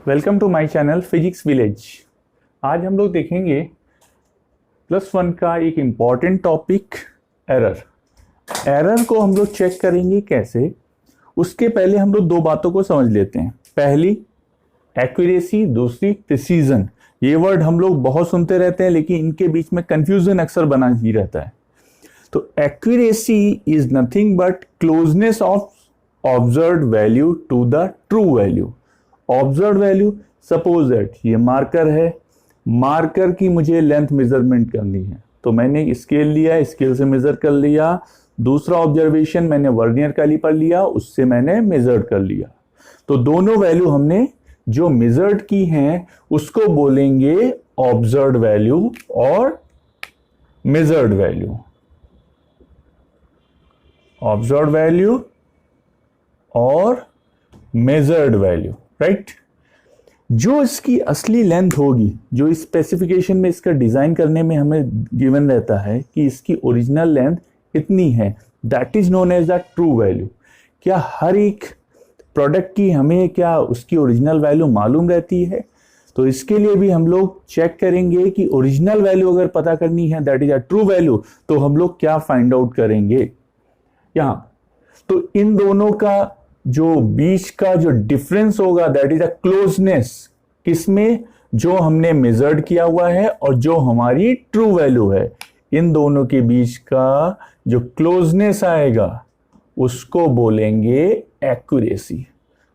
Welcome to my channel physics village. आज हम लोग देखेंगे +1 का एक इम्पॉर्टेंट टॉपिक एरर। एरर को हम लोग चेक करेंगे कैसे, उसके पहले हम लोग दो बातों को समझ लेते हैं। पहली एक्यूरेसी, दूसरी प्रिसीजन। ये वर्ड हम लोग बहुत सुनते रहते हैं लेकिन इनके बीच में कंफ्यूजन अक्सर बना ही रहता है। तो accuracy is nothing but closeness of observed value to the true value. Observe value, suppose that ये मार्कर है, मार्कर की मुझे लेंथ मेजरमेंट करनी है तो मैंने स्केल लिया, स्केल से मेजर कर लिया। दूसरा ऑब्जर्वेशन मैंने वर्नियर कैलिपर लिया, उससे मैंने मेजर कर लिया। तो दोनों वैल्यू हमने जो मेजर्ड की हैं उसको बोलेंगे ऑब्जर्व्ड वैल्यू और मेजर्ड वैल्यू। ऑब्जर्व्ड वैल्यू और मेजर्ड वैल्यू, राइट। जो इसकी असली लेंथ होगी, जो इस स्पेसिफिकेशन में इसका डिजाइन करने में हमें गिवन रहता है कि इसकी ओरिजिनल लेंथ इतनी है, that is known as the true value. क्या हर एक प्रोडक्ट की हमें क्या उसकी ओरिजिनल वैल्यू मालूम रहती है? तो इसके लिए भी हम लोग चेक करेंगे कि ओरिजिनल वैल्यू अगर पता करनी है, that is a true value, तो हम लोग क्या फाइंड आउट करेंगे यहां। तो इन दोनों का जो बीच का जो डिफरेंस होगा, दैट इज अ क्लोजनेस। किसमें? जो हमने मेजर्ड किया हुआ है और जो हमारी ट्रू वैल्यू है, इन दोनों के बीच का जो क्लोजनेस आएगा उसको बोलेंगे एक्यूरेसी।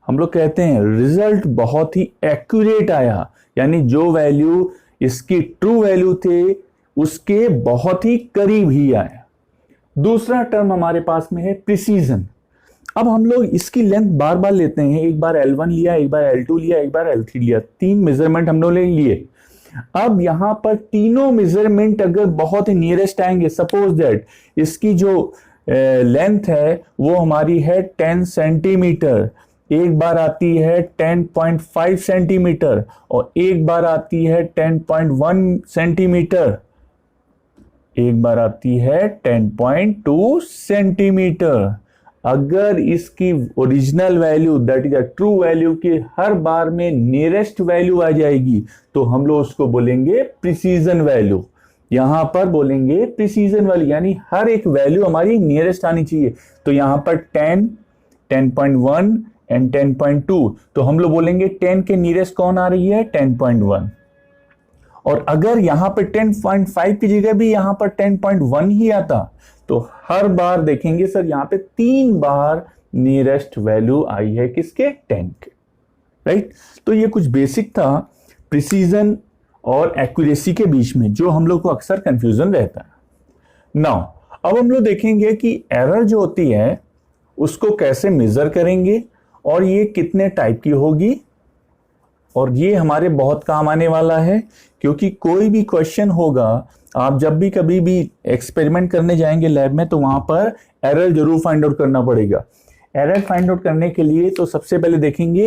हम लोग कहते हैं रिजल्ट बहुत ही एक्यूरेट आया, यानी जो वैल्यू इसकी ट्रू वैल्यू थे उसके बहुत ही करीब ही आया। दूसरा टर्म हमारे पास में है प्रिसीजन। अब हम लोग इसकी लेंथ बार बार लेते हैं, एक बार L1 लिया, एक बार L2 लिया, एक बार L3 लिया, 3 मेजरमेंट हम लोग लिए। अब यहां पर तीनों मेजरमेंट अगर बहुत ही नियरेस्ट आएंगे, सपोज दैट इसकी जो लेंथ है वो हमारी है 10 सेंटीमीटर, एक बार आती है 10.5 सेंटीमीटर और एक बार आती है 10.1 सेंटीमीटर, एक बार आती है 10.2 सेंटीमीटर। अगर इसकी original value, that is a true value की हर बार में नियरेस्ट वैल्यू आ जाएगी तो हम लोग उसको बोलेंगे प्रिसीजन वैल्यू। यहां पर बोलेंगे प्रिसीजन वैल्यू, यानी हर एक वैल्यू हमारी नियरेस्ट आनी चाहिए। तो यहां पर 10, 10.1 एंड 10.2, तो हम लोग बोलेंगे 10 के नियरेस्ट कौन आ रही है? 10.1। और अगर यहां पर 10.5 की जगह भी यहां पर 10.1 ही आता तो हर बार देखेंगे सर यहां पे 3 बार नियरेस्ट वैल्यू आई है किसके? 10 के, राइट। तो ये कुछ बेसिक था प्रिसीजन और एक्यूरेसी के बीच में, जो हम लोग को अक्सर कंफ्यूजन रहता है। नाउ अब हम लोग देखेंगे कि एरर जो होती है उसको कैसे मेजर करेंगे और ये कितने टाइप की होगी, और ये हमारे बहुत काम आने वाला है क्योंकि कोई भी क्वेश्चन होगा, आप जब भी कभी भी एक्सपेरिमेंट करने जाएंगे लैब में तो वहां पर एरर जरूर फाइंड आउट करना पड़ेगा। एरर फाइंड आउट करने के लिए तो सबसे पहले देखेंगे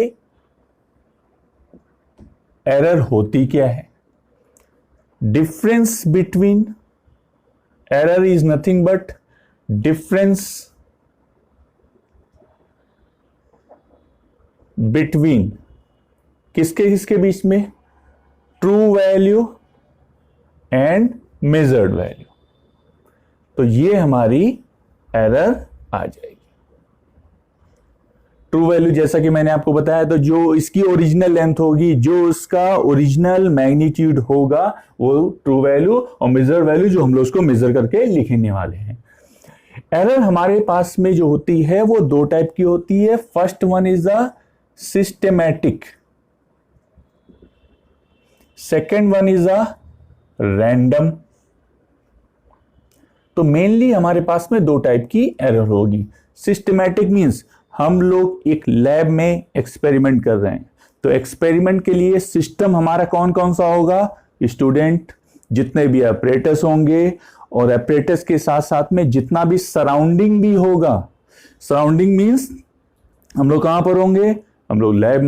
एरर होती क्या है। Difference between, error is nothing but difference between किसके किसके बीच में? True value and measured value. तो ये हमारी एरर आ जाएगी। ट्रू वैल्यू जैसा कि मैंने आपको बताया, तो जो इसकी ओरिजिनल लेंथ होगी, जो उसका ओरिजिनल मैग्नीट्यूड होगा वो ट्रू वैल्यू, और मेजर्ड वैल्यू जो हम लोग उसको मेजर करके लिखने वाले हैं। एरर हमारे पास में जो होती है वो दो टाइप की होती है। First one is the systematic, second one is a random. तो मेनली हमारे पास में दो टाइप की एरर होगी। सिस्टेमैटिक मींस हम लोग एक लैब में एक्सपेरिमेंट कर रहे हैं, तो एक्सपेरिमेंट के लिए सिस्टम हमारा कौन कौन सा होगा? स्टूडेंट, जितने भी अपरेटस होंगे, और अपरेटस के साथ साथ में जितना भी सराउंडिंग भी होगा। सराउंडिंग मींस हम लोग कहां पर होंगे? हम लोग लैब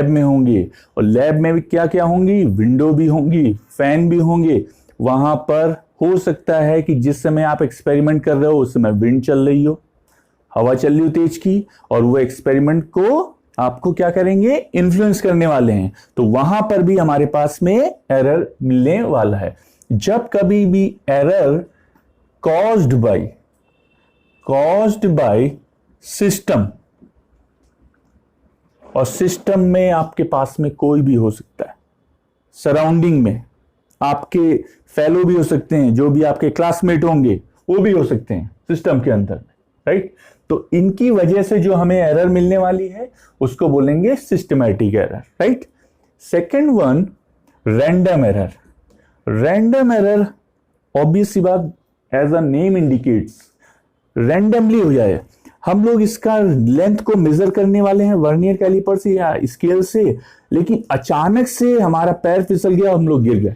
में होंगे, और लैब में भी क्या क्या होंगी? विंडो भी होंगी, फैन भी होंगे। वहां पर हो सकता है कि जिस समय आप एक्सपेरिमेंट कर रहे हो उस समय विंड चल रही हो, हवा चल रही हो तेज की, और वो एक्सपेरिमेंट को आपको क्या करेंगे, इन्फ्लुएंस करने वाले हैं, तो वहां पर भी हमारे पास में एरर मिलने वाला है। जब कभी भी एरर कॉज्ड बाय सिस्टम, और सिस्टम में आपके पास में कोई भी हो सकता है, सराउंडिंग में आपके फेलो भी हो सकते हैं, जो भी आपके क्लासमेट होंगे वो भी हो सकते हैं सिस्टम के अंदर, राइट। तो इनकी वजह से जो हमें एरर मिलने वाली है उसको बोलेंगे systematic error, right. Second one, random error. Random error obvious सी बात, as a name indicates, randomly हो जाए। हम लोग इसका लेंथ को मेजर करने वाले हैं वर्नियर कैलिपर से या स्केल से, लेकिन अचानक से हमारा पैर फिसल गया और हम लोग गिर गए,